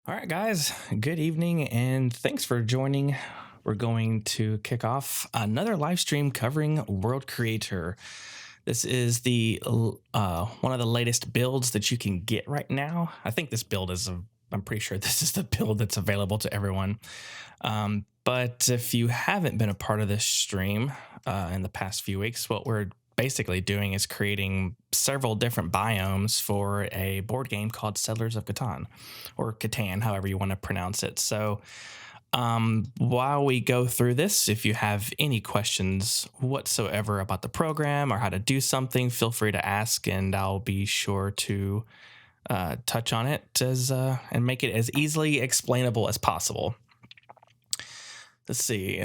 All right, guys, good evening and thanks for joining. We're going to kick off another live stream covering World Creator. This is one of the latest builds that you can get right now. I think this build I'm pretty sure this is the build that's available to everyone. But if you haven't been a part of this stream in the past few weeks, what we're basically doing is creating several different biomes for a board game called Settlers of Catan, or Catan, however you want to pronounce it. So while we go through this, if you have any questions whatsoever about the program or how to do something, feel free to ask, and I'll be sure to touch on it and make it as easily explainable as possible. Let's see,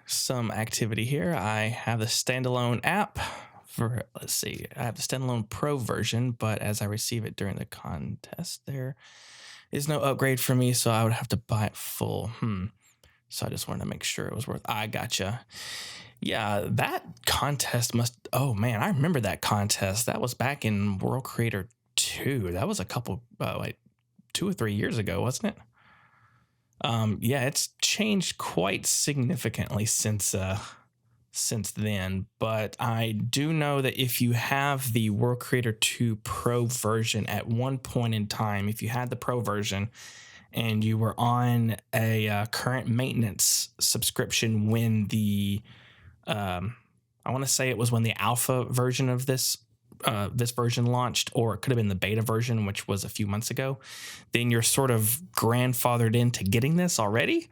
some activity here. I have the standalone app for, I have the standalone pro version, but as I receive it during the contest, there is no upgrade for me, so I would have to buy it full. So I just wanted to make sure it was worth. I gotcha. Yeah, that contest oh man, I remember that contest. That was back in World Creator 2. That was a couple, like 2 or 3 years ago, wasn't it? Yeah, it's changed quite significantly since then, but I do know that if you have the World Creator 2 Pro version at one point in time, if you had the Pro version and you were on a current maintenance subscription when I want to say it was when the alpha version of this version launched, or it could have been the beta version, which was a few months ago, then you're sort of grandfathered into getting this already.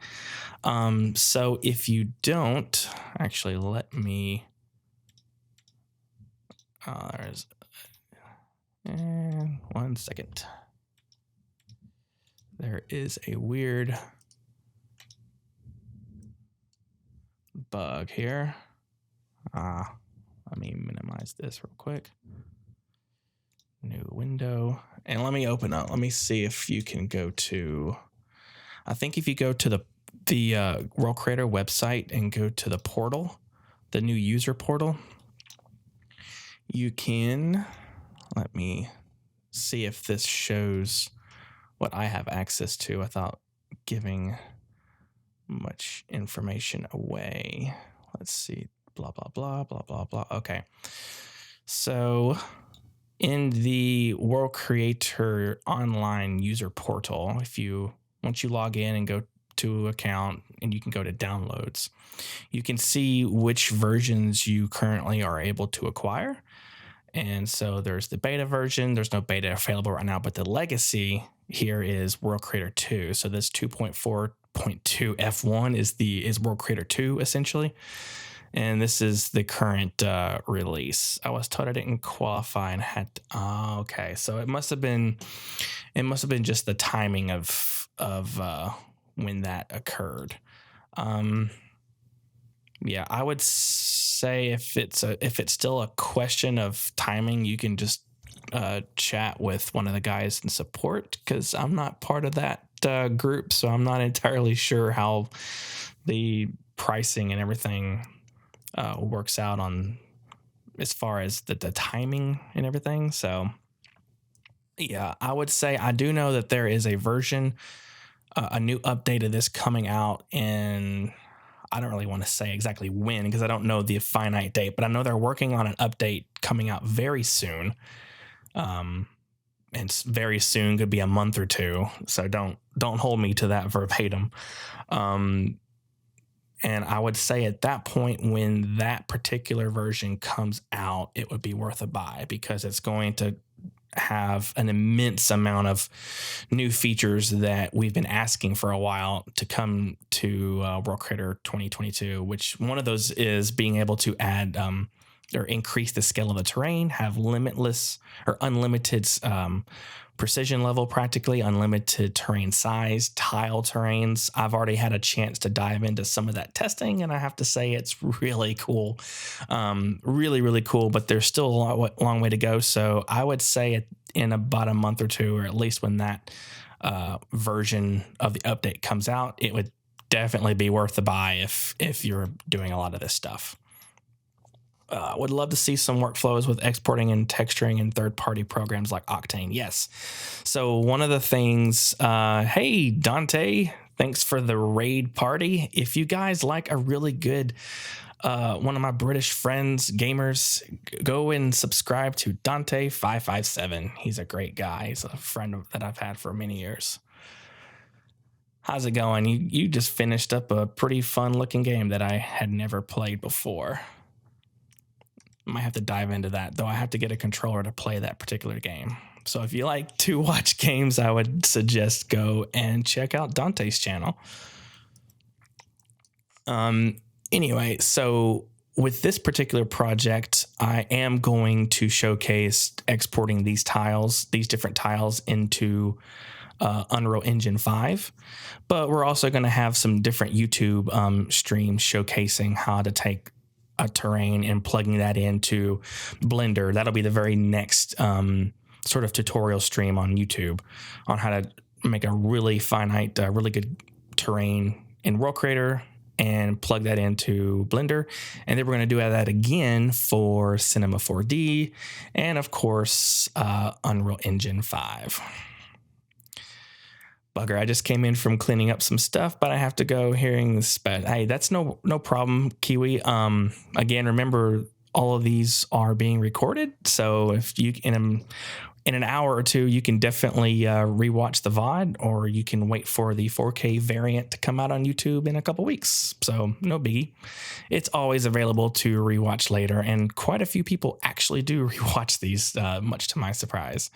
So if you don't, actually, let me. And 1 second. There is a weird bug here. Let me minimize this real quick. New window. And let me open up. Let me see if you can go to. I think if you go to the World Creator website and go to the portal, the new user portal, you can. Let me see if this shows what I have access to without giving much information away. Let's see. Blah, blah, blah, blah, blah, blah. Okay. So in the World Creator online user portal, once you log in and go to account and you can go to downloads, you can see which versions you currently are able to acquire. And so there's the beta version. There's no beta available right now, but the legacy here is World Creator 2. So this 2.4.2 F1 is World Creator 2 essentially. And this is the current release. I was told I didn't qualify and had to, okay. So it must have been just the timing of when that occurred. Yeah, I would say if it's still a question of timing, you can just chat with one of the guys in support, because I'm not part of that group, so I'm not entirely sure how the pricing and everything works out on as far as the timing and everything. So yeah, I would say I do know that there is a version, a new update of this coming out in, I don't really want to say exactly when because I don't know the finite date, but I know they're working on an update coming out very soon. And very soon could be a month or two, so don't hold me to that verbatim. And I would say at that point, when that particular version comes out, it would be worth a buy because it's going to have an immense amount of new features that we've been asking for a while to come to World Creator 2022, which one of those is being able to add or increase the scale of the terrain, have limitless or unlimited precision level, practically unlimited terrain size, tile terrains. I've already had a chance to dive into some of that testing, and I have to say it's really cool. Really, really cool, but there's still a long way to go. So I would say in about a month or two, or at least when that version of the update comes out, it would definitely be worth the buy if you're doing a lot of this stuff. Would love to see some workflows with exporting and texturing in third-party programs like Octane. Yes. So one of the things, hey, Dante, thanks for the raid party. If you guys like a really good, one of my British friends, gamers, go and subscribe to Dante557. He's a great guy. He's a friend that I've had for many years. How's it going? You just finished up a pretty fun-looking game that I had never played before. Might have to dive into that, though I have to get a controller to play that particular game. So if you like to watch games, I would suggest go and check out Dante's channel. Anyway, so with this particular project, I am going to showcase exporting these different tiles into Unreal Engine 5, but we're also going to have some different YouTube streams showcasing how to take a terrain and plugging that into Blender. That'll be the very next sort of tutorial stream on YouTube on how to make a really finite, really good terrain in World Creator and plug that into Blender. And then we're going to do that again for Cinema 4D and, of course, Unreal Engine 5. Bugger, I just came in from cleaning up some stuff, but I have to go hearing this. Hey, that's no problem, Kiwi. Again, remember, all of these are being recorded. So if you in an hour or two, you can definitely rewatch the VOD, or you can wait for the 4K variant to come out on YouTube in a couple weeks. So no biggie. It's always available to rewatch later, and quite a few people actually do rewatch these, much to my surprise,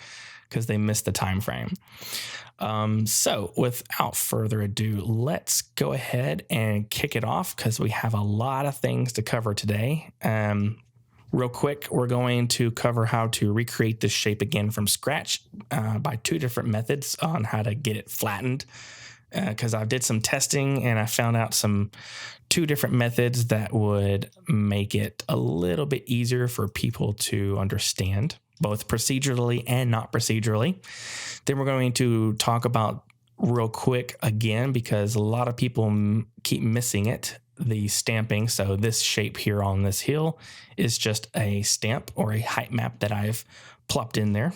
because they missed the time frame. So without further ado, let's go ahead and kick it off, because we have a lot of things to cover today. Real quick, we're going to cover how to recreate this shape again from scratch by two different methods on how to get it flattened, because I did some testing and I found out two different methods that would make it a little bit easier for people to understand, both procedurally and not procedurally. Then we're going to talk about real quick again, because a lot of people keep missing it, the stamping. So this shape here on this hill is just a stamp or a height map that I've plopped in there.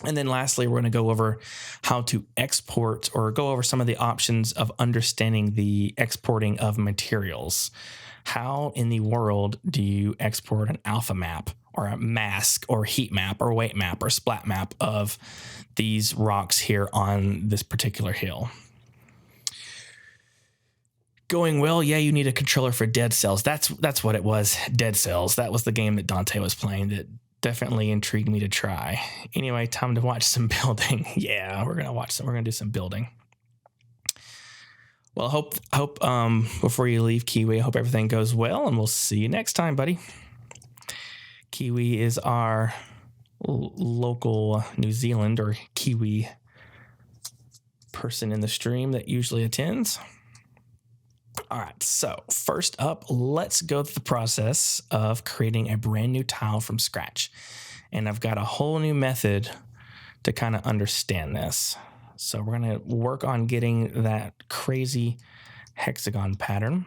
And then lastly, we're going to go over how to export, or go over some of the options of understanding the exporting of materials. How in the world do you export an alpha map or a mask or heat map or weight map or splat map of these rocks here on this particular hill? Going well, yeah, you need a controller for Dead Cells. That's what it was, Dead Cells. That was the game that Dante was playing that definitely intrigued me to try. Anyway, time to watch some building. Yeah, we're gonna do some building. Well, hope before you leave, Kiwi, I hope everything goes well, and we'll see you next time, buddy. Kiwi is our local New Zealand or Kiwi person in the stream that usually attends. All right, so first up, let's go through the process of creating a brand new tile from scratch. And I've got a whole new method to kind of understand this. So we're going to work on getting that crazy hexagon pattern.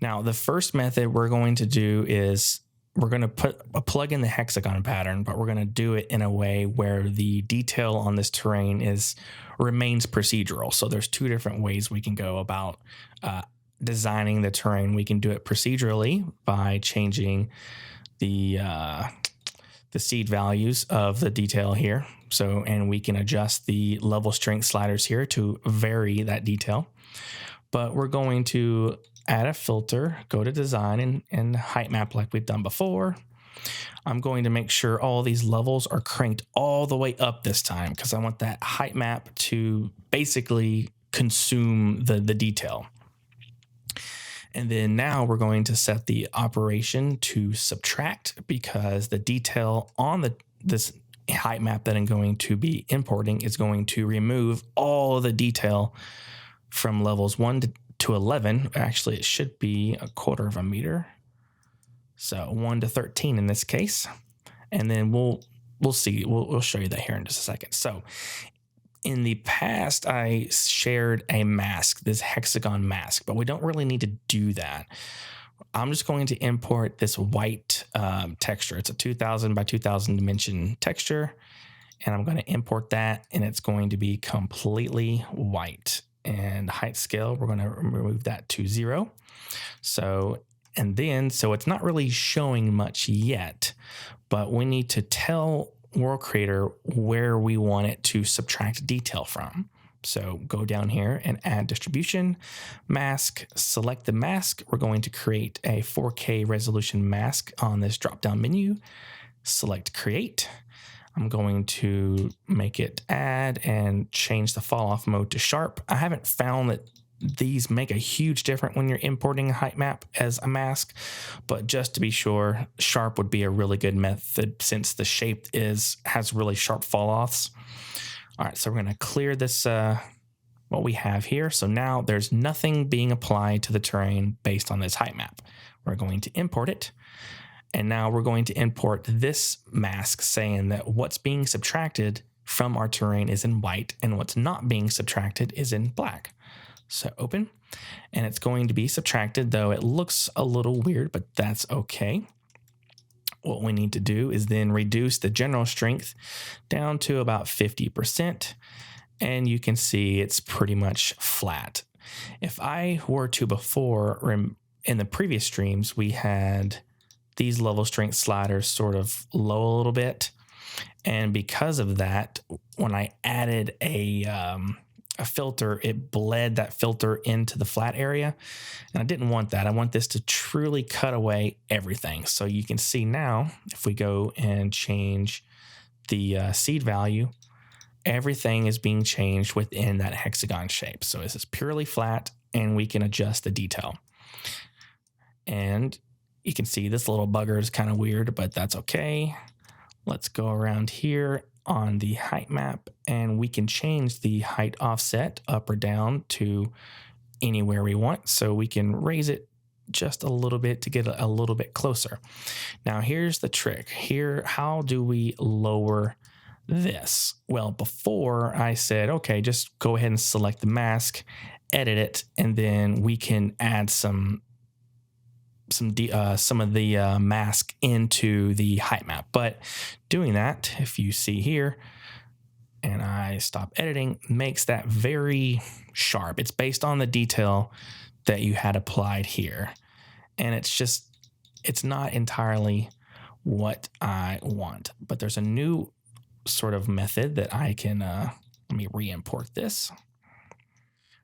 Now, the first method we're going to do is we're going to put a plug in the hexagon pattern, but we're going to do it in a way where the detail on this terrain remains procedural. So there's two different ways we can go about designing the terrain. We can do it procedurally by changing the seed values of the detail here. So, and we can adjust the level strength sliders here to vary that detail. But we're going to add a filter, go to design and height map like we've done before. I'm going to make sure all these levels are cranked all the way up this time, because I want that height map to basically consume the detail. And then now we're going to set the operation to subtract, because the detail on this height map that I'm going to be importing is going to remove all of the detail from levels 1 to 11. Actually, it should be 1/4 of a meter. So 1 to 13 in this case. And then we'll see. We'll show you that here in just a second. So in the past, I shared a mask, this hexagon mask, but we don't really need to do that. I'm just going to import this white texture. It's a 2000 by 2000 dimension texture, and I'm going to import that, and it's going to be completely white. And height scale, we're going to remove that to 0. So it's not really showing much yet, but we need to tell World Creator where we want it to subtract detail from. So go down here and add distribution, mask, select the mask. We're going to create a 4K resolution mask on this drop-down menu. Select create. I'm going to make it add and change the fall off mode to sharp. I haven't found that these make a huge difference when you're importing a height map as a mask, but just to be sure, sharp would be a really good method since the shape has really sharp fall offs. All right, so we're going to clear this, what we have here. So now there's nothing being applied to the terrain based on this height map. We're going to import it. And now we're going to import this mask saying that what's being subtracted from our terrain is in white and what's not being subtracted is in black. So open, and it's going to be subtracted, though it looks a little weird, but that's okay. What we need to do is then reduce the general strength down to about 50%, and you can see it's pretty much flat. If I were to before, in the previous streams, we had these level strength sliders sort of low a little bit, and because of that, when I added a filter, it bled that filter into the flat area. And I didn't want that. I want this to truly cut away everything. So you can see now, if we go and change the seed value, everything is being changed within that hexagon shape. So this is purely flat, and we can adjust the detail. And you can see this little bugger is kind of weird, but that's okay. Let's go around here on the height map, and we can change the height offset up or down to anywhere we want. So we can raise it just a little bit to get a little bit closer. Now here's the trick. Here, how do we lower this? Well, before I said, okay, just go ahead and select the mask, edit it, and then we can add some of the mask into the height map. But doing that, if you see here, and I stop editing, makes that very sharp. It's based on the detail that you had applied here. And it's not entirely what I want. But there's a new sort of method that I can, let me re-import this.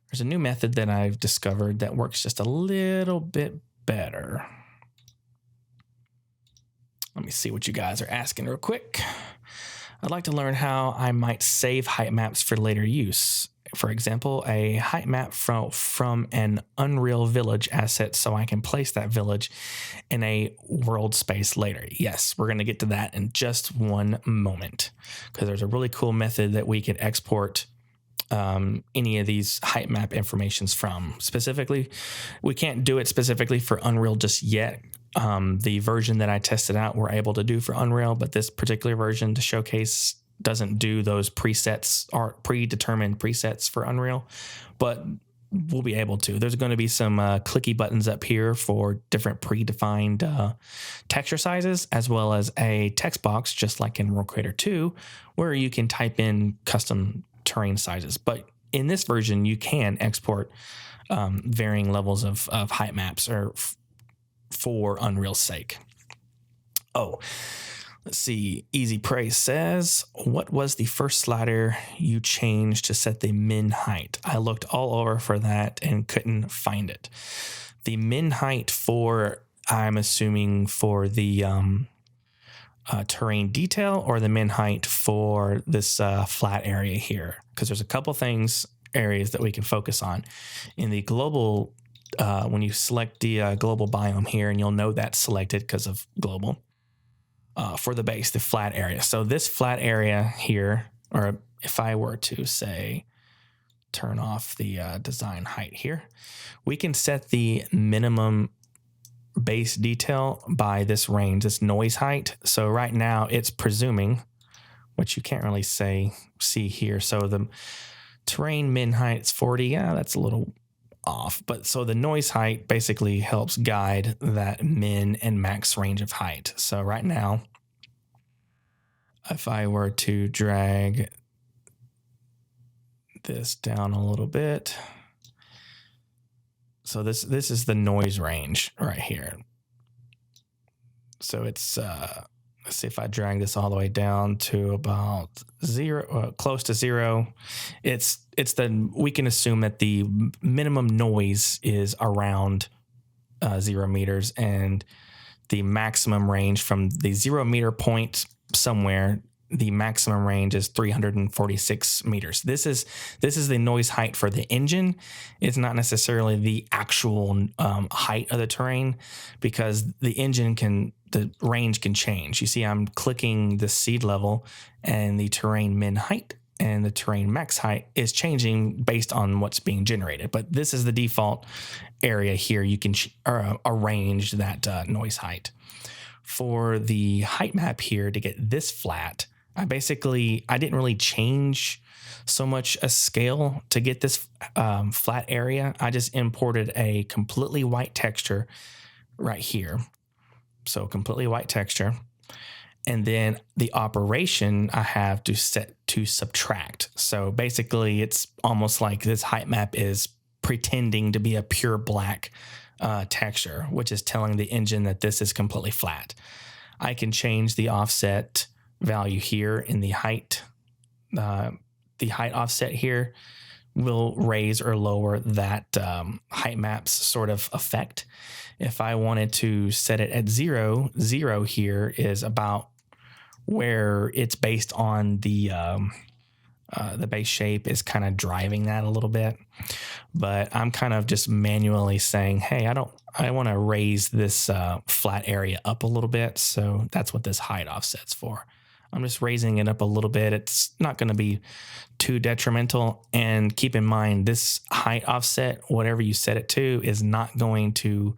There's a new method that I've discovered that works just a little bit better. Let me see what you guys are asking real quick. I'd like to learn how I might save height maps for later use. For example, a height map from an Unreal Village asset so I can place that village in a world space later. Yes, we're going to get to that in just one moment, because there's a really cool method that we could export any of these height map informations from. Specifically, we can't do it specifically for Unreal just yet. The version that I tested out, we're able to do for Unreal, but this particular version to showcase doesn't do those presets or predetermined presets for Unreal, but we'll be able to. There's going to be some clicky buttons up here for different predefined texture sizes, as well as a text box, just like in World Creator 2, where you can type in custom terrain sizes. But in this version, you can export varying levels of height maps for Unreal's sake. Oh, let's see. Easy Praise says, what was the first slider you changed to set the min height? I looked all over for that and couldn't find it. The min height for, I'm assuming for the terrain detail, or the min height for this flat area here, because there's a couple areas that we can focus on. In the global, when you select the global biome here, and you'll know that's selected because of global, for the base, the flat area. So this flat area here, or if I were to say, turn off the design height here, we can set the minimum base detail by this range, this noise height. So right now it's presuming, which you can't really see here. So the terrain min height is 40. Yeah, that's a little off. But so the noise height basically helps guide that min and max range of height. So right now, if I were to drag this down a little bit, so this is the noise range right here. So it's let's see if I drag this all the way down to about zero, close to zero. We can assume that the minimum noise is around 0 meters, and the maximum range from the 0 meter point somewhere, the maximum range is 346 meters. This is the noise height for the engine. It's not necessarily the actual height of the terrain, because the range can change. You see, I'm clicking the seed level, and the terrain min height and the terrain max height is changing based on what's being generated. But this is the default area here. You can arrange that noise height. For the height map here, to get this flat, I didn't really change so much a scale to get this flat area. I just imported a completely white texture right here. So completely white texture. And then the operation I have to set to subtract. So basically it's almost like this height map is pretending to be a pure black texture, which is telling the engine that this is completely flat. I can change the offset value here in the height. The height offset here will raise or lower that height map's sort of effect. If I wanted to set it at 0, 0 here is about where it's based on the base shape is kind of driving that a little bit. But I'm kind of just manually saying, hey, I want to raise this flat area up a little bit. So that's what this height offset's for. I'm just raising it up a little bit. It's not going to be too detrimental. And keep in mind, this height offset, whatever you set it to, is not going to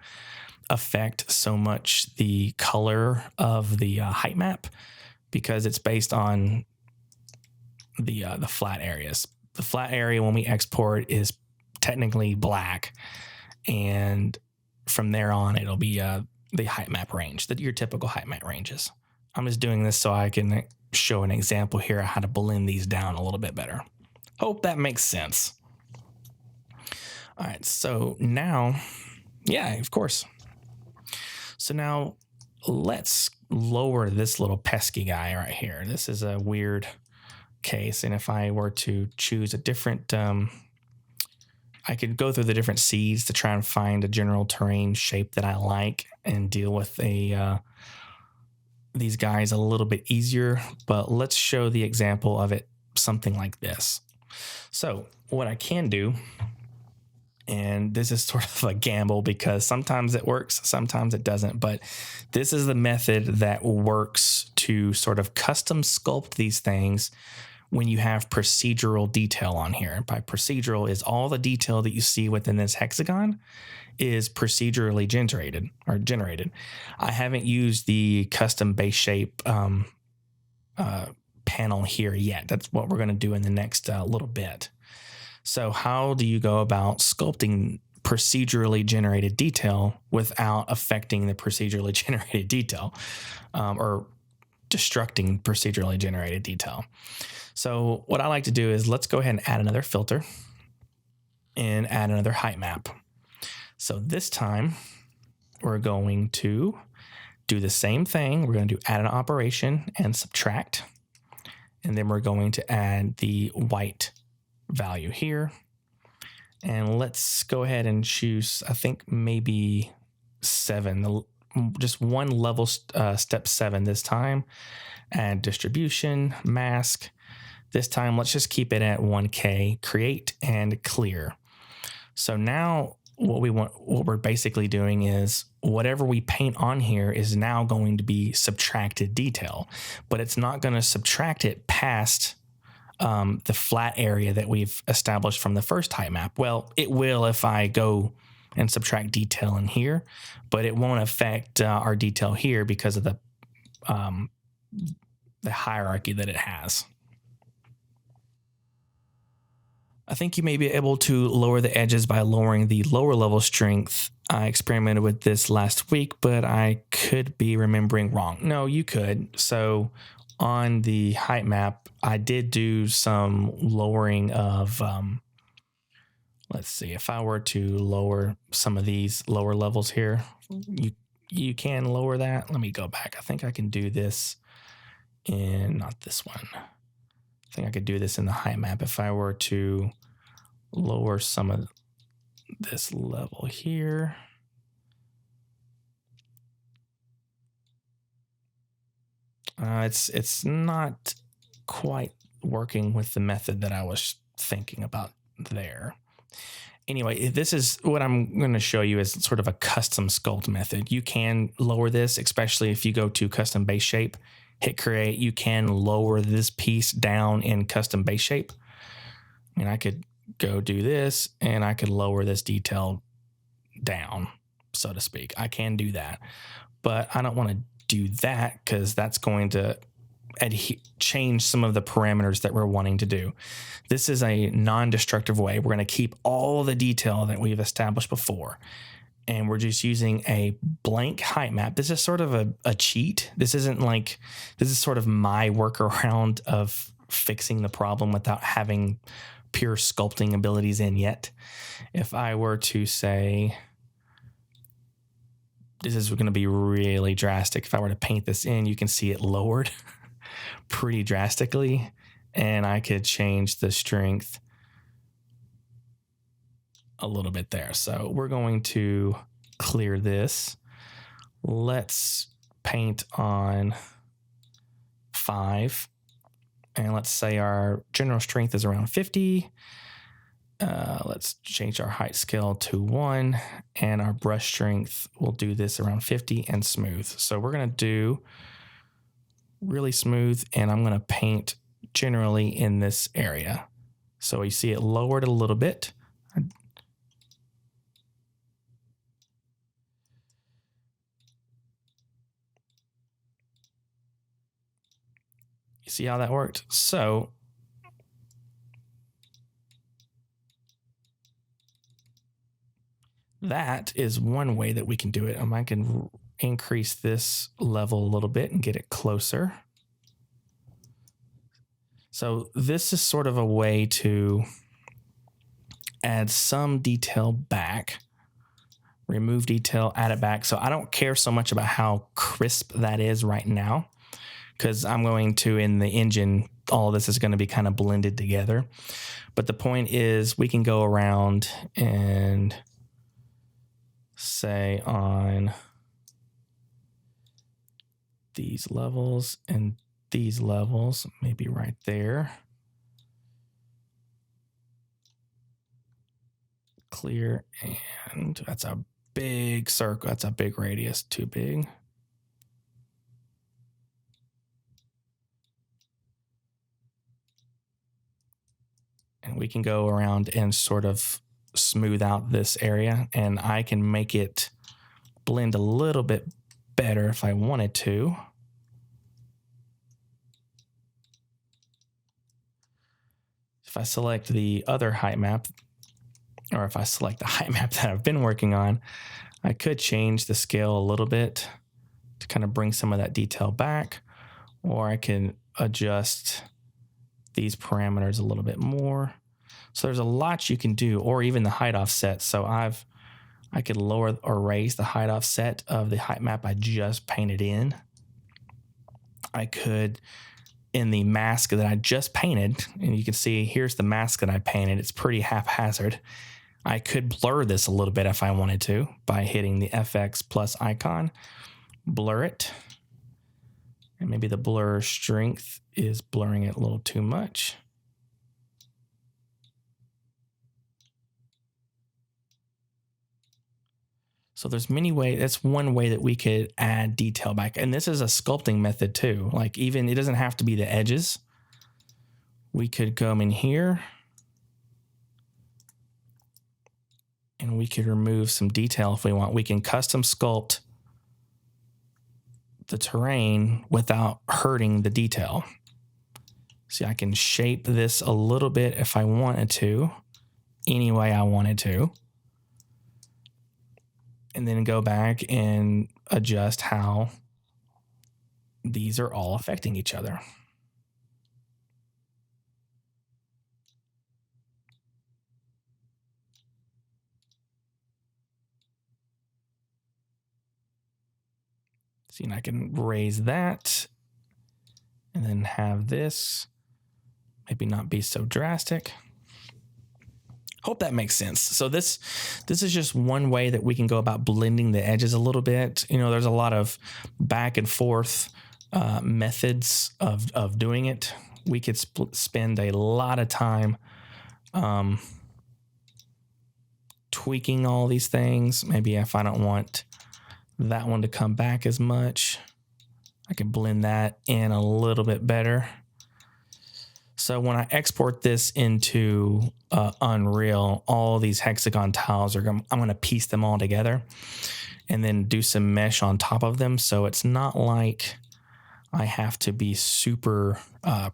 affect so much the color of the height map, because it's based on the flat areas. The flat area, when we export, is technically black, and from there on, it'll be the height map range, that your typical height map ranges. I'm just doing this so I can show an example here of how to blend these down a little bit better. Hope that makes sense. All right, so now, yeah, of course. So now let's lower this little pesky guy right here. This is a weird case, and if I were to choose a different, I could go through the different seeds to try and find a general terrain shape that I like and deal with these guys a little bit easier, but let's show the example of it, something like this. So what I can do, and this is sort of a gamble because sometimes it works, sometimes it doesn't, but this is the method that works to sort of custom sculpt these things when you have procedural detail on here. By procedural is all the detail that you see within this hexagon is procedurally generated. I haven't used the custom base shape panel here yet. That's what we're going to do in the next little bit. So how do you go about sculpting procedurally generated detail without affecting the procedurally generated detail, or destructing procedurally generated detail? So what I like to do is let's go ahead and add another filter and add another height map. So this time we're going to do the same thing. We're going to do add an operation and subtract. And then we're going to add the white value here. And let's go ahead and choose, I think maybe 7, just one level, step 7 this time. Add distribution, mask. This time, let's just keep it at 1K, create and clear. So now what we're basically doing is whatever we paint on here is now going to be subtracted detail, but it's not going to subtract it past the flat area that we've established from the first height map. Well, it will if I go and subtract detail in here, but it won't affect our detail here because of the hierarchy that it has. I think you may be able to lower the edges by lowering the lower level strength. I experimented with this last week, but I could be remembering wrong. No, you could. So on the height map, I did do some lowering of, let's see, if I were to lower some of these lower levels here, you can lower that. Let me go back. I think I can do this in, not this one. I think I could do this in the height map if I were to lower some of this level here. It's not quite working with the method that I was thinking about there. Anyway, this is what I'm going to show you is sort of a custom sculpt method. You can lower this, especially if you go to custom base shape, hit create, you can lower this piece down in custom base shape. I mean, I could go do this and I could lower this detail down, so to speak. I can do that, but I don't want to do that because that's going to change some of the parameters that we're wanting to do. This is a non-destructive way. We're going to keep all the detail that we've established before, and we're just using a blank height map. This is sort of a cheat. This isn't like, this is sort of my workaround of fixing the problem without having pure sculpting abilities in yet. If I were to say, this is going to be really drastic. If I were to paint this in, you can see it lowered pretty drastically, and I could change the strength a little bit there. So we're going to clear this. Let's paint on 5, and let's say our general strength is around 50. Let's change our height scale to 1, and our brush strength, we'll do this around 50 and smooth. So we're going to do really smooth, and I'm going to paint generally in this area. So you see it lowered a little bit. You see how that worked? So that is one way that we can do it. I can increase this level a little bit and get it closer. So this is sort of a way to add some detail back, remove detail, add it back. So I don't care so much about how crisp that is right now, because I'm going to, in the engine, all of this is going to be kind of blended together. But the point is we can go around and say on these levels and these levels, maybe right there, clear, and that's a big circle. That's a big radius, too big. And we can go around and sort of smooth out this area, and I can make it blend a little bit better if I wanted to. If I select the other height map, or if I select the height map that I've been working on, I could change the scale a little bit to kind of bring some of that detail back, or I can adjust these parameters a little bit more. So there's a lot you can do, or even the height offset. So I could lower or raise the height offset of the height map I just painted in. I could, in the mask that I just painted, and you can see here's the mask that I painted. It's pretty haphazard. I could blur this a little bit if I wanted to by hitting the FX plus icon, blur it. And maybe the blur strength is blurring it a little too much. So there's many ways. That's one way that we could add detail back. And this is a sculpting method too. Like, even, it doesn't have to be the edges. We could come in here and we could remove some detail if we want. We can custom sculpt the terrain without hurting the detail. See, I can shape this a little bit if I wanted to. any way I wanted to. And then go back and adjust how these are all affecting each other. See, and I can raise that and then have this maybe not be so drastic. Hope that makes sense. So this is just one way that we can go about blending the edges a little bit. You know, there's a lot of back and forth methods of doing it. We could spend a lot of time tweaking all these things. Maybe if I don't want that one to come back as much, I can blend that in a little bit better. So when I export this into Unreal, all these hexagon tiles I'm going to piece them all together and then do some mesh on top of them. So it's not like I have to be super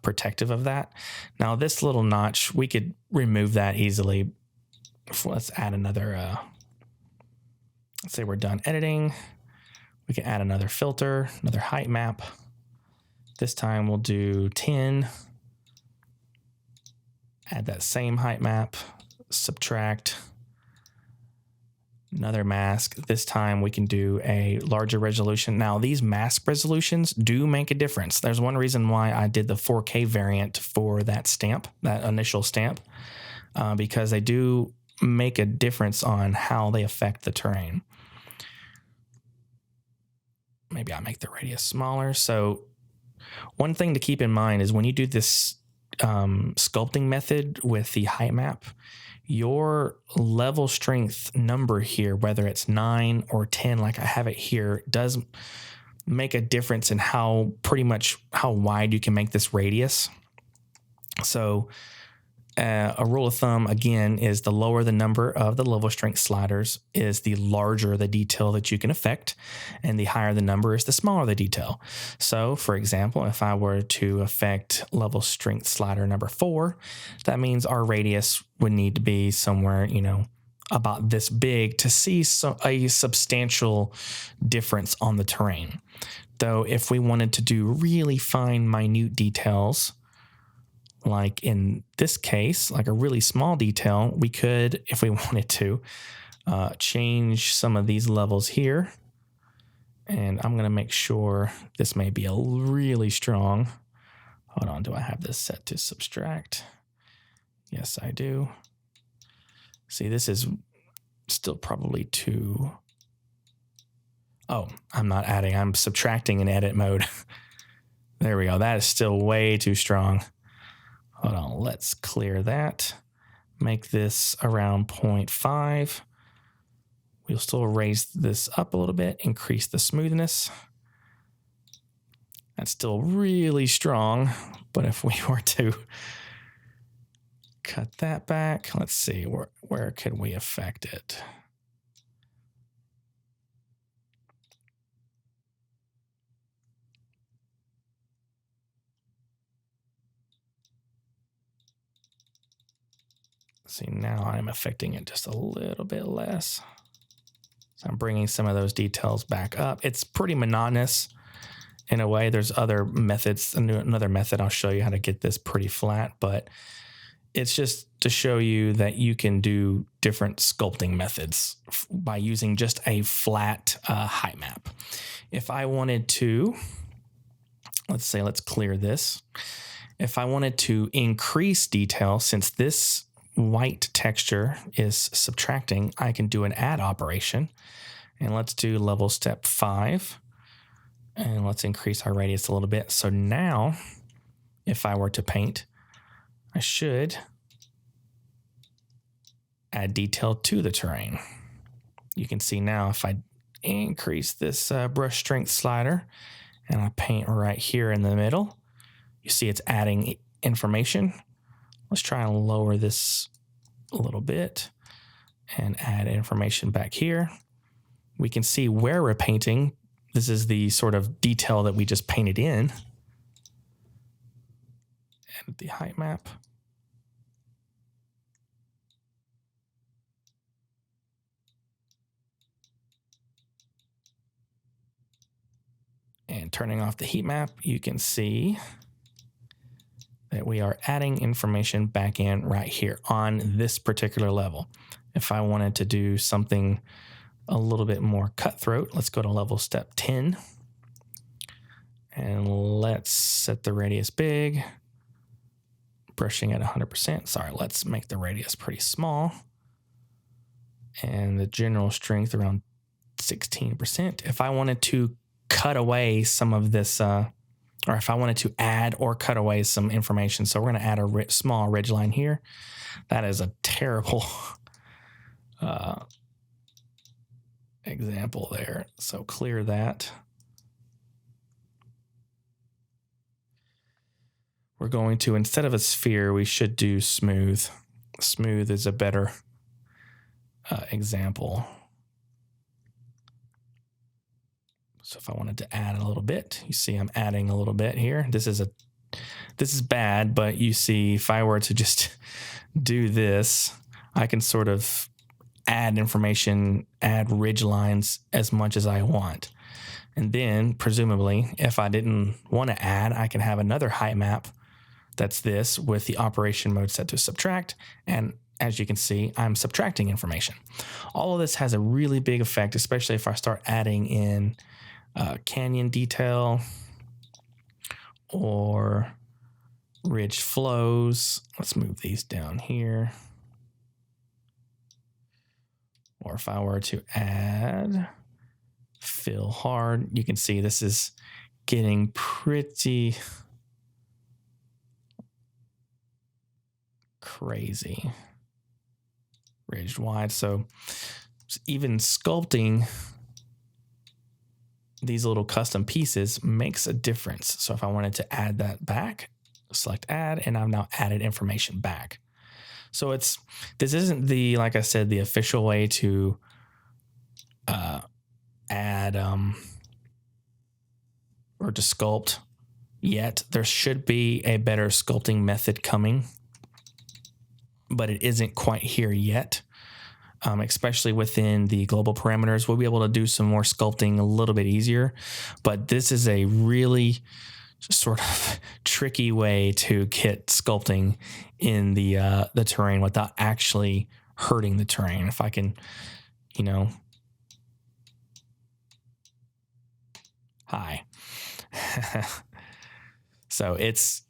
protective of that. Now this little notch, we could remove that easily. Let's add another, let's say we're done editing. We can add another filter, another height map. This time we'll do 10. Add that same height map, subtract another mask. This time we can do a larger resolution. Now these mask resolutions do make a difference. There's one reason why I did the 4K variant for that stamp, that initial stamp, because they do make a difference on how they affect the terrain. Maybe I'll make the radius smaller. So one thing to keep in mind is when you do this sculpting method with the height map, your level strength number here, whether it's 9 or 10, like I have it here, does make a difference in how wide you can make this radius. So a rule of thumb, again, is the lower the number of the level strength sliders is the larger the detail that you can affect, and the higher the number is the smaller the detail. So, for example, if I were to affect level strength slider number 4, that means our radius would need to be somewhere, about this big to see a substantial difference on the terrain. Though, if we wanted to do really fine, minute details, like in this case, like a really small detail, we could, if we wanted to, change some of these levels here. And I'm going to make sure this may be a really strong. Hold on, do I have this set to subtract? Yes, I do. See, this is still probably too. Oh, I'm not adding, I'm subtracting in edit mode. There we go. That is still way too strong. Hold on, let's clear that. Make this around 0.5. We'll still raise this up a little bit, increase the smoothness. That's still really strong, but if we were to cut that back, let's see, where could we affect it? See, now I'm affecting it just a little bit less. So I'm bringing some of those details back up. It's pretty monotonous in a way. There's other methods, another method I'll show you how to get this pretty flat, but it's just to show you that you can do different sculpting methods by using just a flat height map. If I wanted to, let's clear this. If I wanted to increase detail, since this white texture is subtracting, I can do an add operation. And let's do level step 5. And let's increase our radius a little bit. So now, if I were to paint, I should add detail to the terrain. You can see now if I increase this brush strength slider and I paint right here in the middle, you see it's adding information. Let's try and lower this a little bit and add information back here. We can see where we're painting. This is the sort of detail that we just painted in. And the height map. turning off the heat map, you can see that we are adding information back in right here on this particular level. If I wanted to do something a little bit more cutthroat, let's go to level step 10. And let's set the radius big. Brushing at 100%. Sorry, let's make the radius pretty small. And the general strength around 16%. If I wanted to cut away some of this, or if I wanted to add or cut away some information, so we're going to add a small ridge line here. That is a terrible example there. So clear that. We're going to, instead of a sphere, we should do smooth. Smooth is a better example. So if I wanted to add a little bit, you see I'm adding a little bit here. This is bad, but you see if I were to just do this, I can sort of add information, add ridge lines as much as I want. And then presumably, if I didn't want to add, I can have another height map that's this with the operation mode set to subtract. And as you can see, I'm subtracting information. All of this has a really big effect, especially if I start adding in canyon detail or ridge flows. Let's move these down here. Or if I were to add fill hard, you can see this is getting pretty crazy. Ridged wide. So even sculpting these little custom pieces makes a difference. So if I wanted to add that back, select add, and I've now added information back. So this isn't the, like I said, the official way to add or to sculpt yet. There should be a better sculpting method coming, but it isn't quite here yet. Especially within the global parameters, we'll be able to do some more sculpting a little bit easier. But this is a really sort of tricky way to get sculpting in the terrain without actually hurting the terrain. If I can, hi. So it's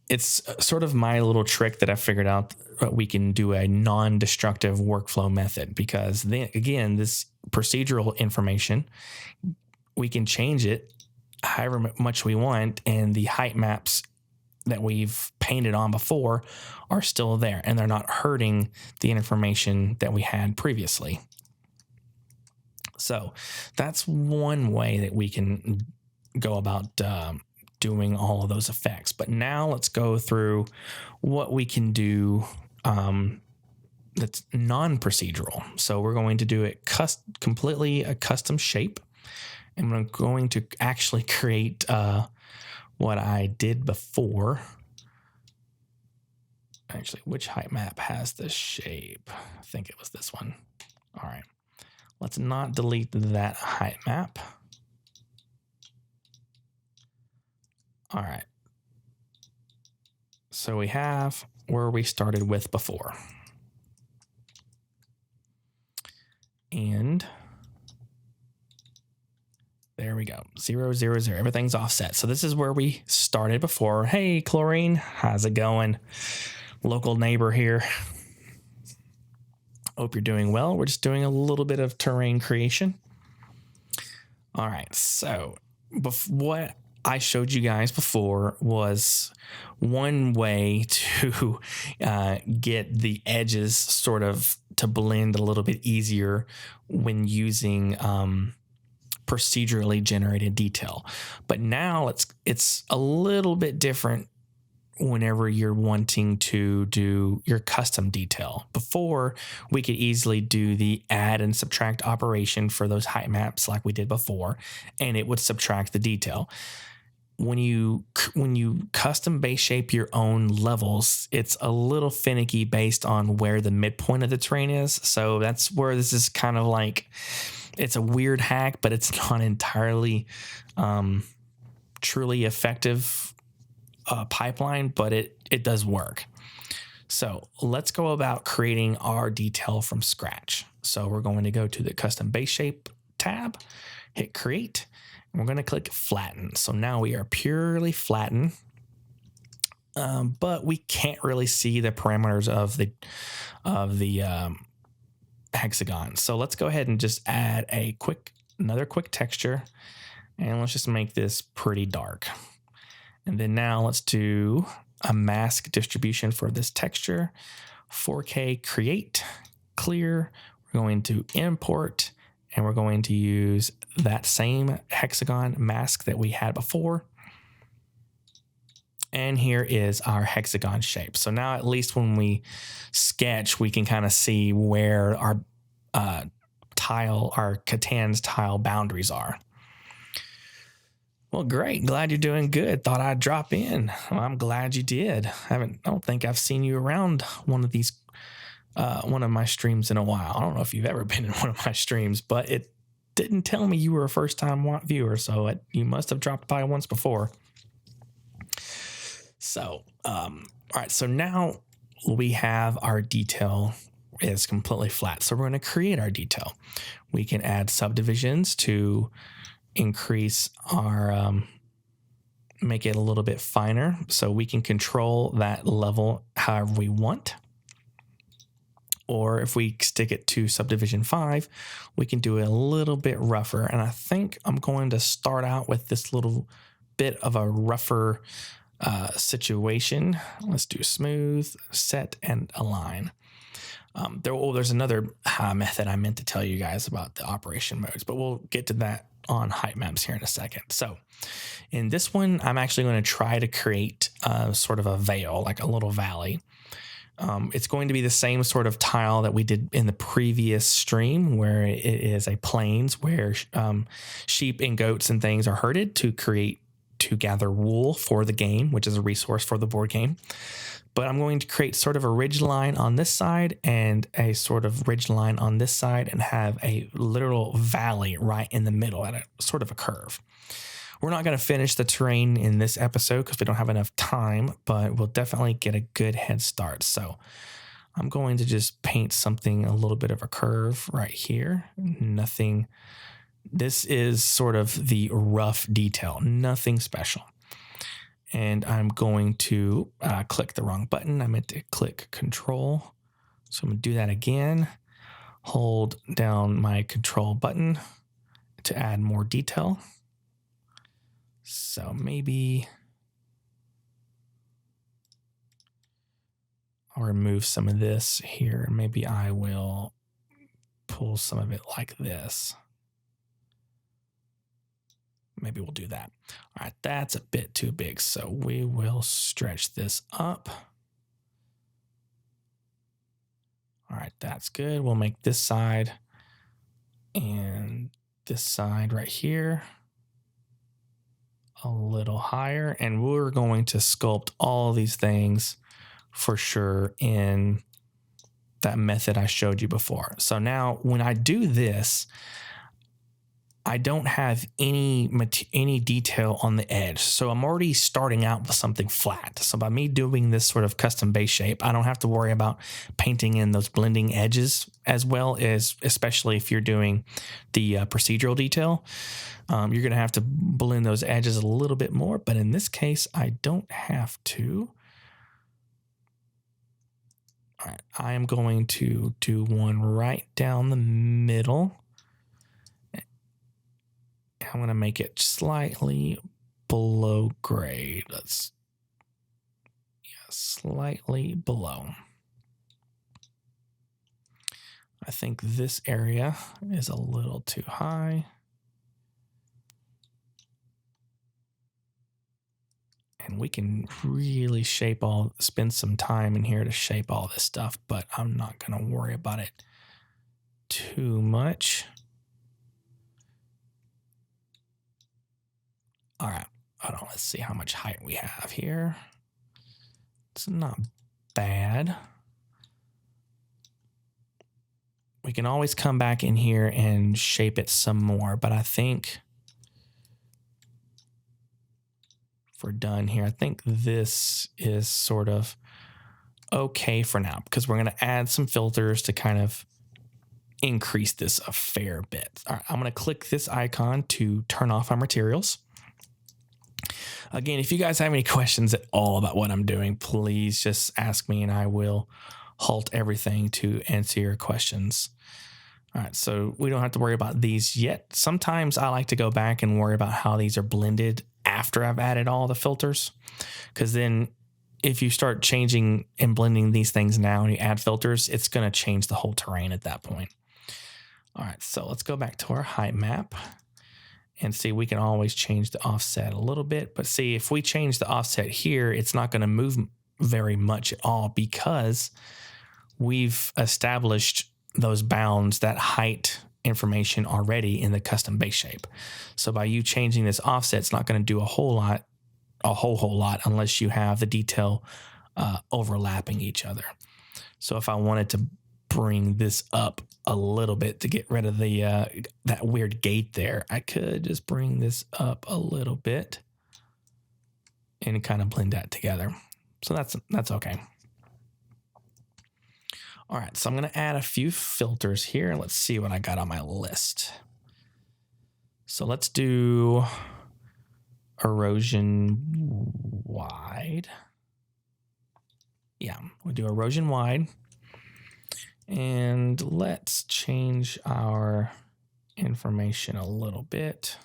sort of my little trick that I figured out. We can do a non-destructive workflow method because then again, this procedural information, we can change it however much we want, and the height maps that we've painted on before are still there, and they're not hurting the information that we had previously. So that's one way that we can go about doing all of those effects. But now let's go through what we can do that's non-procedural. So we're going to do it completely a custom shape. And I'm going to actually create what I did before. Actually, which height map has this shape? I think it was this one. All right. Let's not delete that height map. All right. So we have where we started with before. And there we go. 0, 0, 0. Everything's offset. So this is where we started before. Hey, Chlorine. How's it going? Local neighbor here. Hope you're doing well. We're just doing a little bit of terrain creation. All right. So what I showed you guys before was one way to get the edges sort of to blend a little bit easier when using procedurally generated detail. But now it's a little bit different whenever you're wanting to do your custom detail. Before, we could easily do the add and subtract operation for those height maps like we did before, and it would subtract the detail. When you custom base shape your own levels, it's a little finicky based on where the midpoint of the terrain is. So that's where this is kind of like, it's a weird hack, but it's not entirely truly effective pipeline, but it does work. So let's go about creating our detail from scratch. So we're going to go to the custom base shape tab, hit create, and we're going to click flatten. So now we are purely flatten, but we can't really see the parameters of the hexagon. So let's go ahead and just add another quick texture, and let's just make this pretty dark. And then now let's do a mask distribution for this texture. 4K create, clear. We're going to import, and we're going to use that same hexagon mask that we had before. And here is our hexagon shape. So now at least when we sketch, we can kind of see where our Catan's tile boundaries are. Well, great. Glad you're doing good. Thought I'd drop in. Well, I'm glad you did. I don't think I've seen you around one of my streams in a while. I don't know if you've ever been in one of my streams, but it didn't tell me you were a first-time viewer, so you must have dropped by once before. So, all right. So now we have our detail is completely flat. So we're going to create our detail. We can add subdivisions to increase our, make it a little bit finer. So we can control that level however we want. Or if we stick it to subdivision 5, we can do it a little bit rougher. And I think I'm going to start out with this little bit of a rougher situation. Let's do smooth, set, and align. There's another method I meant to tell you guys about the operation modes, but we'll get to that on height maps here in a second. So in this one, I'm actually going to try to create sort of a veil, like a little valley. It's going to be the same sort of tile that we did in the previous stream, where it is a plains where sheep and goats and things are herded to gather wool for the game, which is a resource for the board game. But I'm going to create sort of a ridge line on this side and a sort of ridge line on this side, and have a literal valley right in the middle at a sort of a curve. We're not going to finish the terrain in this episode because we don't have enough time, but we'll definitely get a good head start. So I'm going to just paint something, a little bit of a curve right here. Nothing. This is sort of the rough detail, nothing special. And I'm going to click the wrong button. I meant to click Control. So I'm going to do that again. Hold down my Control button to add more detail. So maybe I'll remove some of this here. Maybe I will pull some of it like this. Maybe we'll do that. All right, that's a bit too big, so we will stretch this up. All right, that's good. We'll make this side and this side right here a little higher, and we're going to sculpt all these things for sure in that method I showed you before. So now when I do this, I don't have any detail on the edge. So I'm already starting out with something flat. So by me doing this sort of custom base shape, I don't have to worry about painting in those blending edges as well, as especially if you're doing the procedural detail. You're going to have to blend those edges a little bit more, but in this case, I don't have to. All right, I am going to do one right down the middle. I'm going to make it slightly below grade. Slightly below. I think this area is a little too high. And we can really spend some time in here to shape all this stuff, but I'm not going to worry about it too much. All right, hold on, let's see how much height we have here. It's not bad. We can always come back in here and shape it some more, but I think if we're done here, I think this is sort of okay for now because we're going to add some filters to kind of increase this a fair bit. All right, I'm going to click this icon to turn off our materials. Again, if you guys have any questions at all about what I'm doing, please just ask me and I will halt everything to answer your questions. All right, so we don't have to worry about these yet. Sometimes I like to go back and worry about how these are blended after I've added all the filters, because then if you start changing and blending these things now and you add filters, it's going to change the whole terrain at that point. All right, so let's go back to our height map and see, we can always change the offset a little bit. But see, if we change the offset here, it's not going to move very much at all because we've established those bounds, that height information already in the custom base shape. So by you changing this offset, it's not going to do a whole lot unless you have the detail overlapping each other. So if I wanted to bring this up a little bit to get rid of the that weird gate there, I could just bring this up a little bit and kind of blend that together. So that's okay. All right, so I'm going to add a few filters here. Let's see what I got on my list. So let's do erosion wide. Yeah, we'll do erosion wide. And let's change our information a little bit.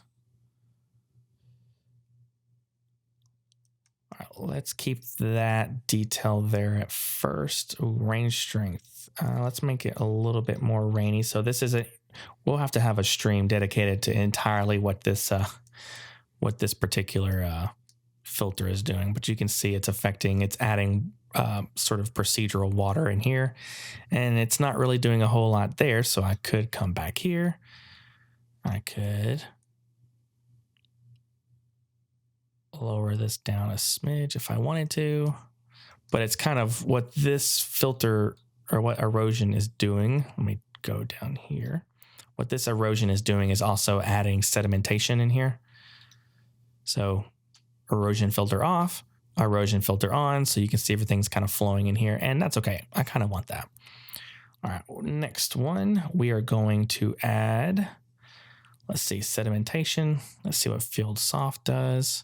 All right, let's keep that detail there at first. Ooh, rain strength. Let's make it a little bit more rainy. So this is we'll have to have a stream dedicated to entirely what this particular filter is doing. But you can see it's adding sort of procedural water in here, and it's not really doing a whole lot there. So I could come back here. I could lower this down a smidge if I wanted to, but it's kind of what this filter or what erosion is doing. Let me go down here. What this erosion is doing is also adding sedimentation in here. So erosion filter off, erosion filter on, so you can see everything's kind of flowing in here, and that's okay. I kind of want that. All right, next one, we are going to add, let's see, sedimentation. Let's see what field soft does.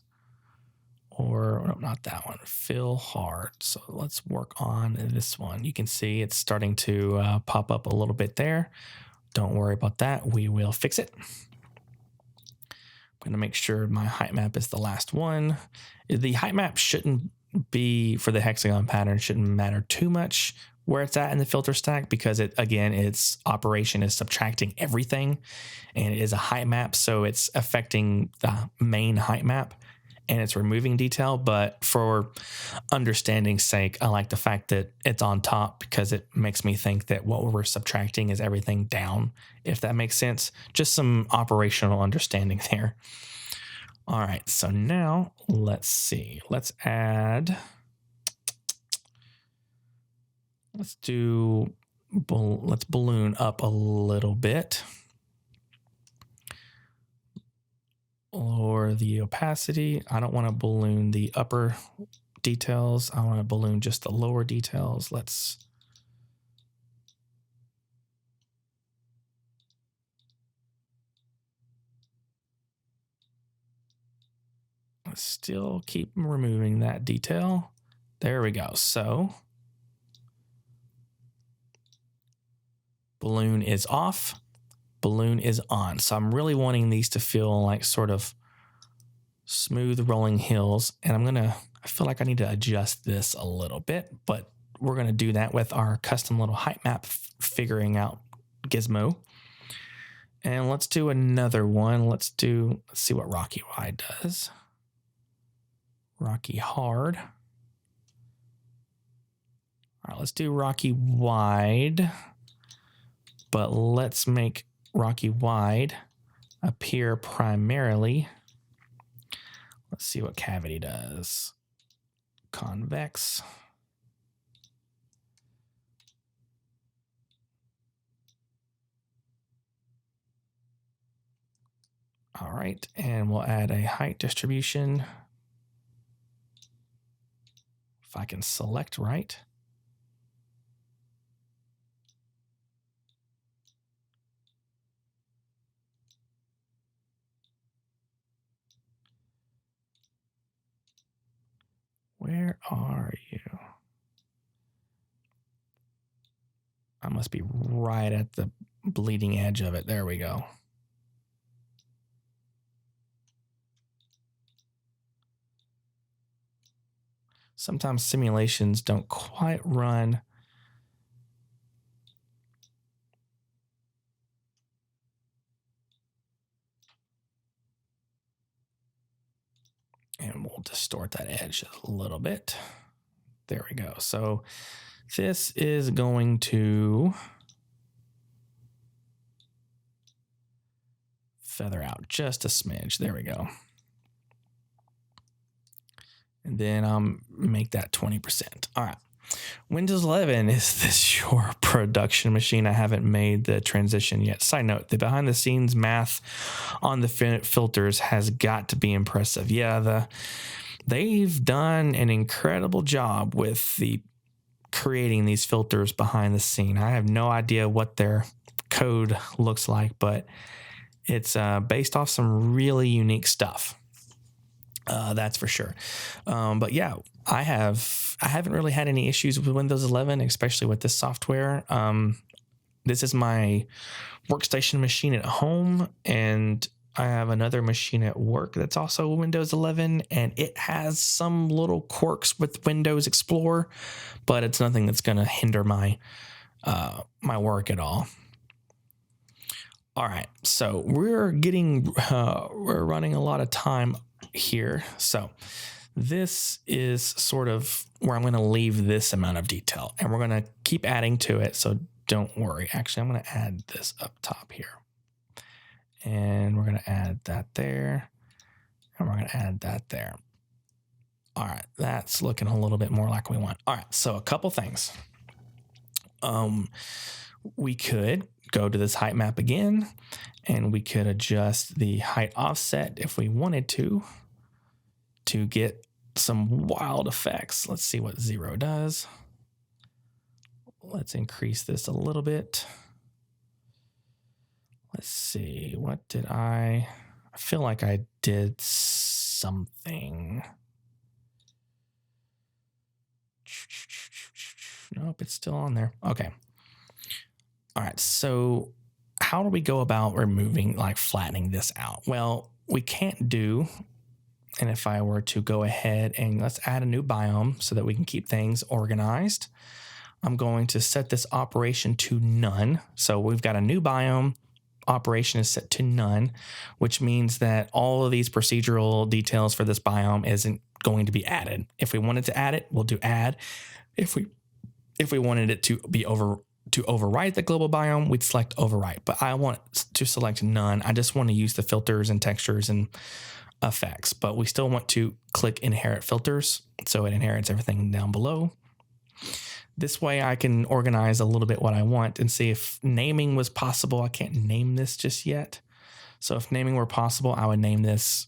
Or no, not that one, fill hard. So let's work on this one. You can see it's starting to pop up a little bit there. Don't worry about that. We will fix it. I'm going to make sure my height map is the last one. The height map shouldn't be, for the hexagon pattern, shouldn't matter too much where it's at in the filter stack, because its operation is subtracting everything, and it is a height map, so it's affecting the main height map and it's removing detail. But for understanding's sake, I like the fact that it's on top, because it makes me think that what we're subtracting is everything down, if that makes sense. Just some operational understanding there. All right, so now let's see. Let's balloon up a little bit. Lower the opacity. I don't want to balloon the upper details. I want to balloon just the lower details. Let's still keep removing that detail. There we go. So balloon is off, balloon is on. So I'm really wanting these to feel like sort of smooth rolling hills. And I feel like I need to adjust this a little bit, but we're going to do that with our custom little height map figuring out gizmo. And let's do another one. Let's see what rocky wide does. Rocky hard. All right, let's do rocky wide, but let's make rocky wide appear primarily. Let's see what cavity does. Convex. All right, and we'll add a height distribution. If I can select right. Where are you? I must be right at the bleeding edge of it. There we go. Sometimes simulations don't quite run. And we'll distort that edge a little bit. There we go. So this is going to feather out just a smidge. There we go. And then make that 20%. All right. Windows 11, is this your production machine? I haven't made the transition yet. Side note, the behind the scenes math on the filters has got to be impressive. Yeah, they've done an incredible job with the creating these filters behind the scene. I have no idea what their code looks like, but it's based off some really unique stuff. That's for sure. But yeah, I haven't really had any issues with Windows 11, especially with this software. This is my workstation machine at home, and I have another machine at work that's also Windows 11, and it has some little quirks with Windows Explorer, but it's nothing that's going to hinder my my work at all. All right, so we're running a lot of time here. So this is sort of where I'm going to leave this amount of detail, and we're going to keep adding to it. So don't worry. Actually, I'm going to add this up top here, and we're going to add that there, and we're going to add that there. All right. That's looking a little bit more like we want. All right. So a couple things. We could go to this height map again, and we could adjust the height offset if we wanted to get some wild effects. Let's see what 0 does. Let's increase this a little bit. Let's see. What did I feel like I did something. Nope, it's still on there. Okay. All right. So how do we go about removing, like flattening this out? Well, we can't do, and if I were to go ahead and let's add a new biome so that we can keep things organized, I'm going to set this operation to none. So we've got a new biome. Operation is set to none, which means that all of these procedural details for this biome isn't going to be added. If we wanted to add it, we'll do add. If we wanted it to be to overwrite the global biome, we'd select overwrite. But I want to select none. I just want to use the filters and textures and effects, but we still want to click inherit filters, so it inherits everything down below. This way I can organize a little bit what I want and see if naming was possible. I can't name this just yet. So if naming were possible, I would name this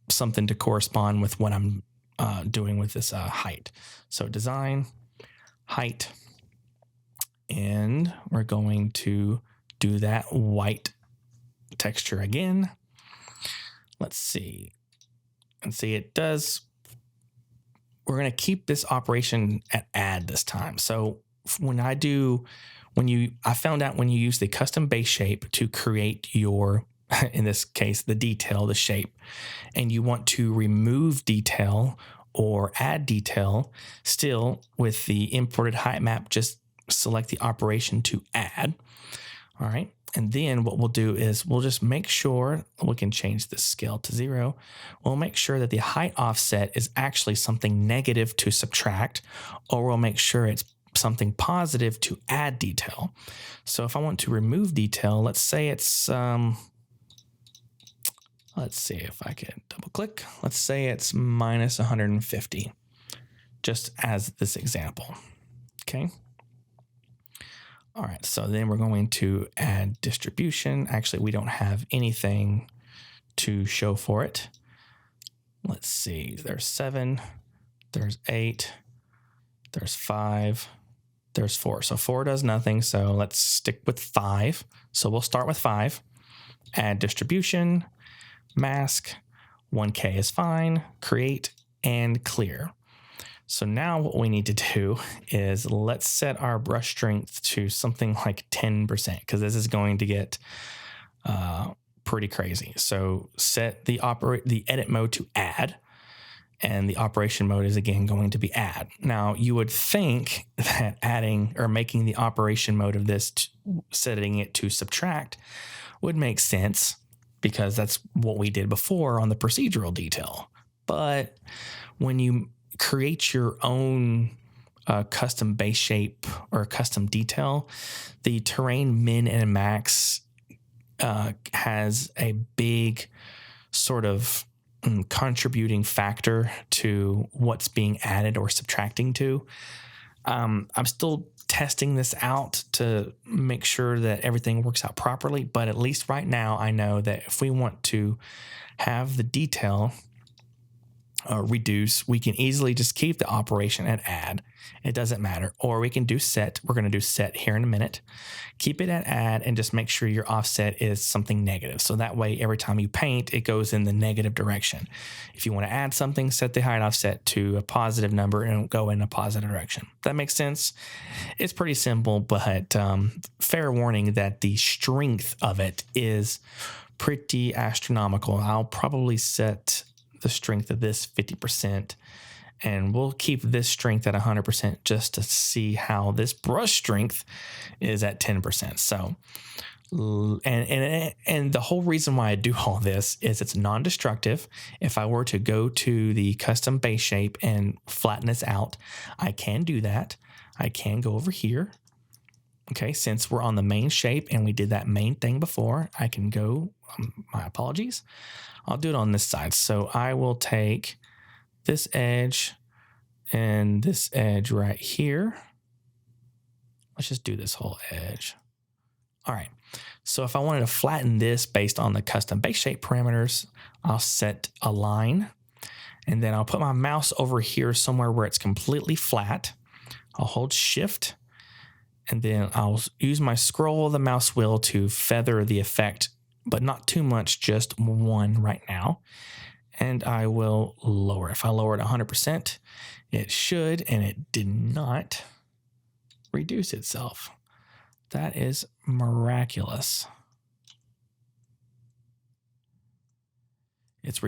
something to correspond with what I'm doing with this height. So design, height, and we're going to do that white texture again. Let's see. And see, it does. We're going to keep this operation at add this time. So I found out when you use the custom base shape to create your, in this case, the detail, the shape, and you want to remove detail or add detail, still with the imported height map, just select the operation to add. All right. And then what we'll do is we'll just make sure we can change the scale to 0. We'll make sure that the height offset is actually something negative to subtract, or we'll make sure it's something positive to add detail. So if I want to remove detail, let's say it's, let's see if I can double click. Let's say it's minus 150, just as this example. Okay. All right, so then we're going to add distribution. Actually, we don't have anything to show for it. Let's see, there's 7, there's 8, There's 5. There's 4. So 4 does nothing. So let's stick with 5. So we'll start with 5. Add distribution, mask, 1K is fine, create, and clear. So now what we need to do is let's set our brush strength to something like 10%, because this is going to get pretty crazy. So set the edit mode to add, and the operation mode is again going to be add. Now you would think that adding or making the operation mode of this, setting it to subtract, would make sense, because that's what we did before on the procedural detail. But when you create your own custom base shape or custom detail, the terrain min and max has a big sort of contributing factor to what's being added or subtracting to. I'm still testing this out to make sure that everything works out properly, but at least right now I know that if we want to have the detail reduce, we can easily just keep the operation at add. It doesn't matter. Or we can do set. We're going to do set here in a minute. Keep it at add and just make sure your offset is something negative. So that way, every time you paint, it goes in the negative direction. If you want to add something, set the height offset to a positive number and go in a positive direction. That makes sense. It's pretty simple, but fair warning that the strength of it is pretty astronomical. I'll probably set the strength of this 50%, and we'll keep this strength at 100% just to see how this brush strength is at 10%. So, and the whole reason why I do all this is it's non-destructive. If I were to go to the custom base shape and flatten this out, I can do that. I can go over here. Okay, since we're on the main shape and we did that main thing before, I can go, my apologies. I'll do it on this side. So I will take this edge and this edge right here. Let's just do this whole edge. All right. So if I wanted to flatten this based on the custom base shape parameters, I'll set align, and then I'll put my mouse over here somewhere where it's completely flat. I'll hold shift, and then I'll use my scroll of the mouse wheel to feather the effect, but not too much, just 1 right now. And I will lower. If I lower it 100%, it should, and it did not reduce itself. That is miraculous. It's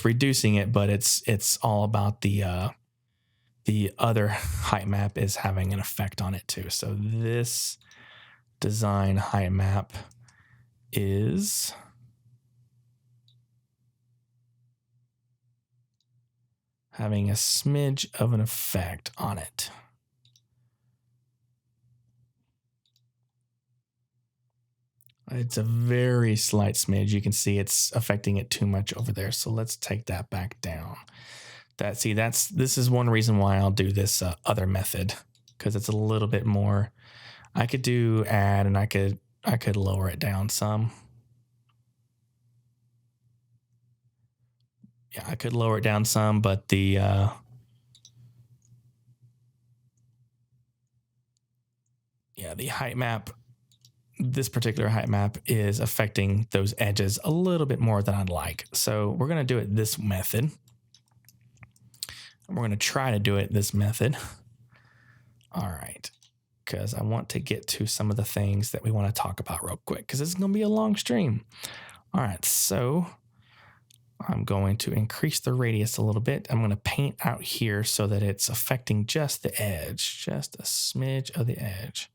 reducing it, but it's all about the other height map is having an effect on it too. So this design height map is having a smidge of an effect on it. It's a very slight smidge. You can see it's affecting it too much over there. So let's take that back down. This is one reason why I'll do this other method, because it's a little bit more. I could do add, and I could lower it down some. Yeah, I could lower it down some, but the height map, this particular height map is affecting those edges a little bit more than I'd like. So we're going to do it this method. We're going to try to do it this method. All right. Because I want to get to some of the things that we want to talk about real quick, because this is going to be a long stream. All right. So I'm going to increase the radius a little bit. I'm going to paint out here so that it's affecting just the edge, just a smidge of the edge.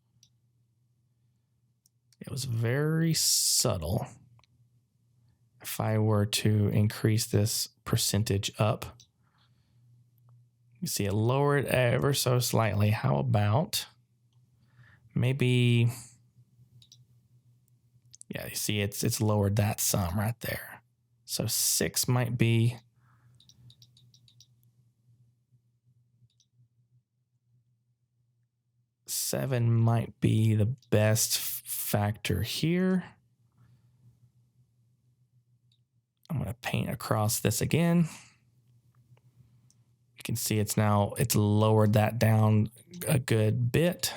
It was very subtle. If I were to increase this percentage up, you see it lowered ever so slightly. How about maybe, yeah, you see it's lowered that some right there. So 6 might be, seven might be the best factor here. I'm going to paint across this again. You can see it's lowered that down a good bit.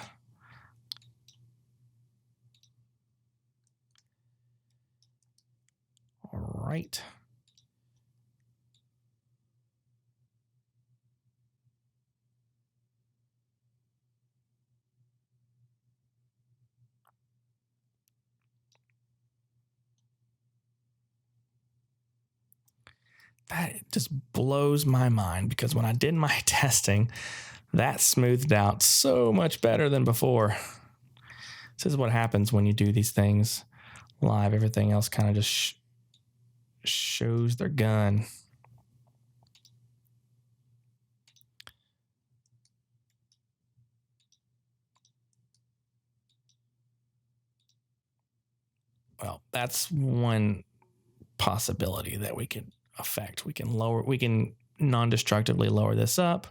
All right. That just blows my mind, because when I did my testing, that smoothed out so much better than before. This is what happens when you do these things live. Everything else kind of just shows their gun. Well, that's one possibility that we could affect. We can non-destructively lower this up,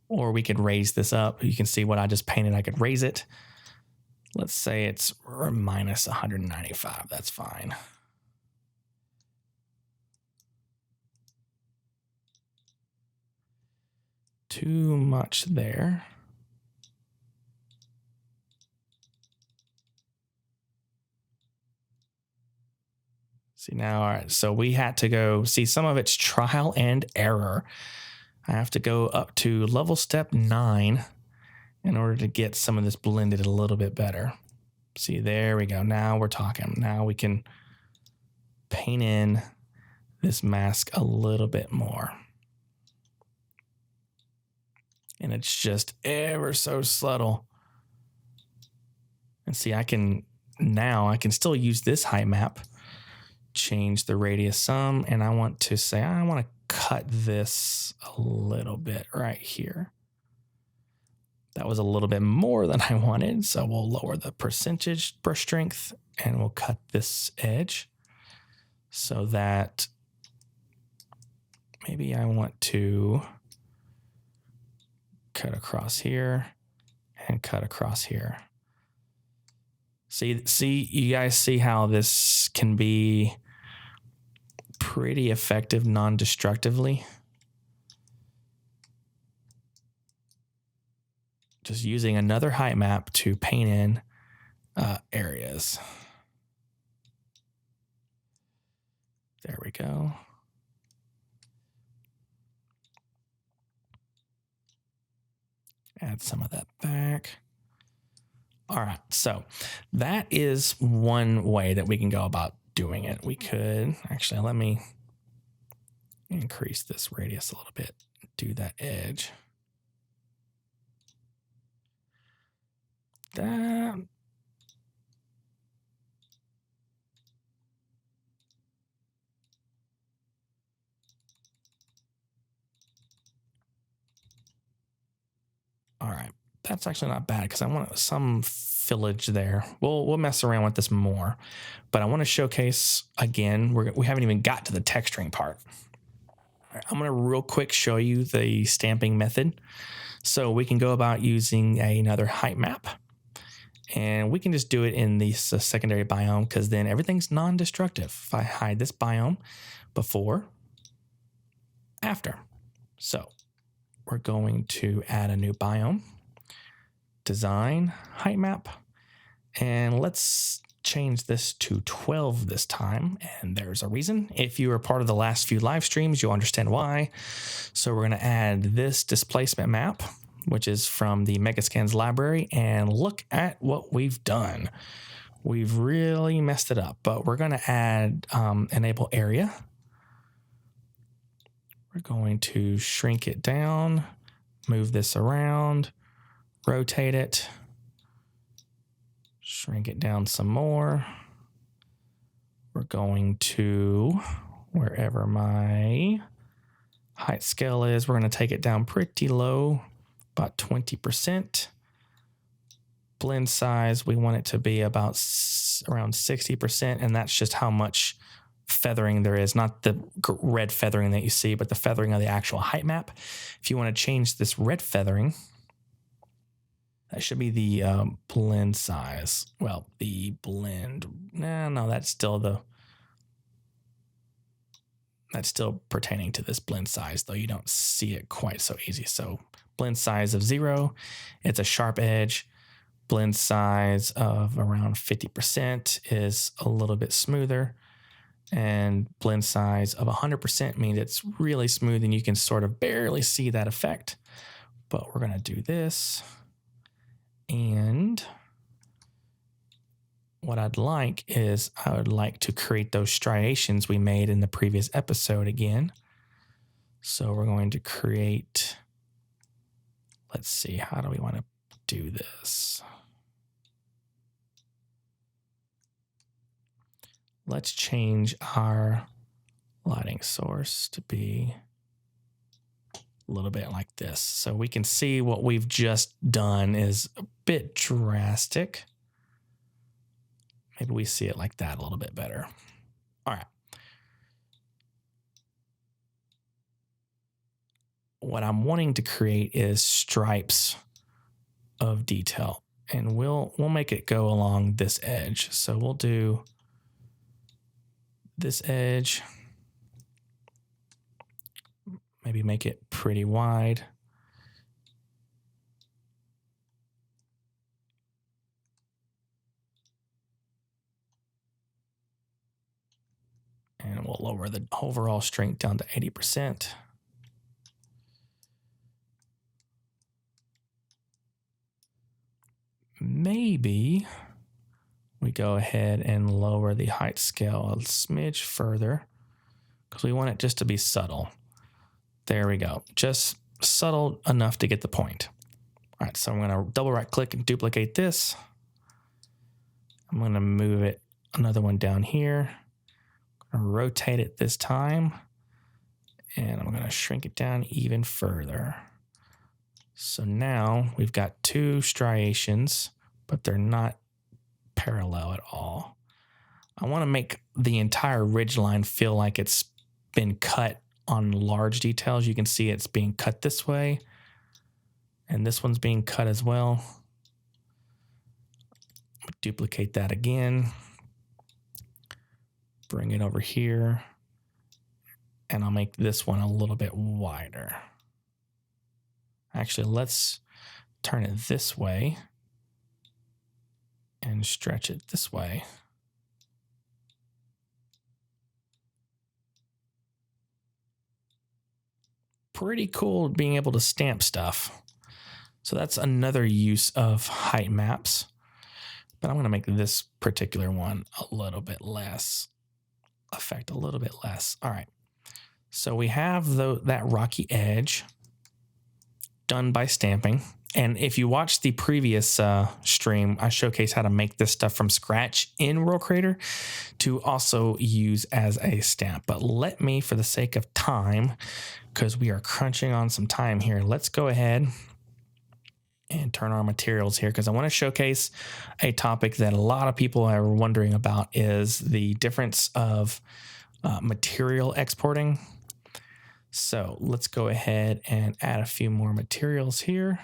or we could raise this up. You can see what I just painted. I could raise it. Let's say it's minus 195. That's fine. Too much there. See now, all right, so we had to go, see, some of it's trial and error. I have to go up to level step 9 in order to get some of this blended a little bit better. See, there we go. Now we're talking. Now we can paint in this mask a little bit more. And it's just ever so subtle. And see, I can still use this height map, change the radius some, and I want to say, I want to cut this a little bit right here. That was a little bit more than I wanted, so we'll lower the percentage brush strength and we'll cut this edge so that maybe I want to cut across here and cut across here. See, you guys see how this can be pretty effective non-destructively? Just using another height map to paint in areas. There we go. Add some of that back. All right, so that is one way that we can go about doing it. We could, actually, let me increase this radius a little bit, do that edge. That. All right, that's actually not bad because I want some fillage there. We'll mess around with this more, but I want to showcase again. We haven't even got to the texturing part. All right, I'm going to real quick show you the stamping method. So we can go about using another height map, and we can just do it in the secondary biome because then everything's non-destructive. If I hide this biome before, after. So we're going to add a new biome, design, height map, and let's change this to 12 this time. And there's a reason. If you were part of the last few live streams, you'll understand why. So we're going to add this displacement map, which is from the Megascans library, and look at what we've done. We've really messed it up, but we're going to add enable area. We're going to shrink it down, move this around, rotate it, shrink it down some more. We're going to, wherever my height scale is, we're going to take it down pretty low, about 20%. Blend size, we want it to be about around 60%, and that's just how much feathering there is, not the red feathering that you see, but the feathering of the actual height map. If you want to change this red feathering, that should be the blend size. Well, the blend, no, that's still the, That's still pertaining to this blend size, though you don't see it quite so easy. So blend size of 0, it's a sharp edge. Blend size of around 50% is a little bit smoother. And blend size of 100% means it's really smooth and you can sort of barely see that effect. But we're going to do this. And what I'd like is I would like to create those striations we made in the previous episode again. So we're going to create, let's see, how do we want to do this? Let's change our lighting source to be a little bit like this. So we can see what we've just done is a bit drastic. Maybe we see it like that a little bit better. All right. What I'm wanting to create is stripes of detail, and we'll make it go along this edge. So we'll do this edge, maybe make it pretty wide. And we'll lower the overall strength down to 80%. Maybe we go ahead and lower the height scale a smidge further because we want it just to be subtle. There we go. Just subtle enough to get the point. All right, so I'm going to double right click and duplicate this. I'm going to move it another one down here. I'm going to rotate it this time. And I'm going to shrink it down even further. So now we've got two striations, but they're not parallel at all. I want to make the entire ridge line feel like it's been cut on large details. You can see it's being cut this way, and this one's being cut as well. Duplicate that again. Bring it over here, and I'll make this one a little bit wider. Actually, let's turn it this way and stretch it this way. Pretty cool being able to stamp stuff. So that's another use of height maps. But I'm going to make this particular one a little bit less. Effect a little bit less. All right. So we have that rocky edge done by stamping. And if you watch the previous stream, I showcase how to make this stuff from scratch in World Creator to also use as a stamp. But let me, for the sake of time, because we are crunching on some time here, let's go ahead and turn our materials here, because I want to showcase a topic that a lot of people are wondering about, is the difference of material exporting. So let's go ahead and add a few more materials here.